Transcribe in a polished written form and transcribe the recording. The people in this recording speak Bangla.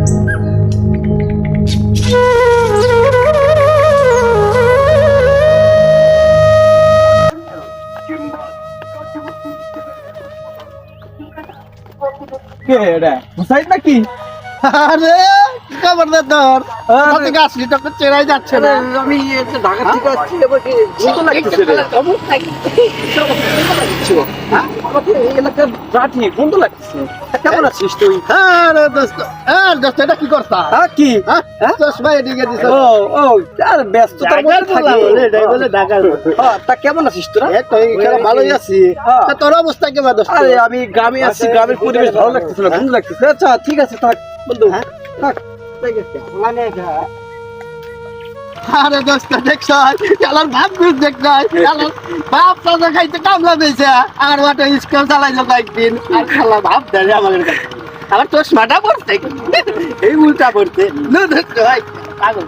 কে রে হুসাইন নাকি? আরে কি খবর রে তোর? তুই গাছলি তো চেরাই যাচ্ছে না। আমি ঢাকা থেকে আসছি, এবার কি ঘুম লাগতেছে রে। আমাকে এই এলাকার রাঠি ঘুম লাগতেছে। কেমন আছিস তুই? আরে দোস্ত, দোস্ত এটা কি করতা? হ্যাঁ কি? হ্যাঁ চশমা এদিকে দিছ। ও ও আর ব্যস্ততার মধ্যে থাকি। ঢাকার তা কেমন আছিস তোরা? এই তো এখানে ভালোই আছি। হ্যাঁ। তা তোর অবস্থা কেমন দোস্ত? আরে আমি গ্রামে আছি, গ্রামের পরিবেশ ভালো লাগতেছে না, ঘুম লাগতেছে। আচ্ছা ঠিক আছে থাক বন্ধু, হ্যাঁ? থাক ঠিক আছে। আরে দোস্ত দেখছ চালার বাপ গুজ দেখছ চালার বাপ তো খাইতে কামলা দিয়েছে আর ওটা স্কুল চালাইলো কয়েকদিন আর খালা বাপ দেয় আমাদের কাছে আবার চশমাটা পড়ছে এই উল্টা পড়ছে নো দোস্ত ভাই পাগল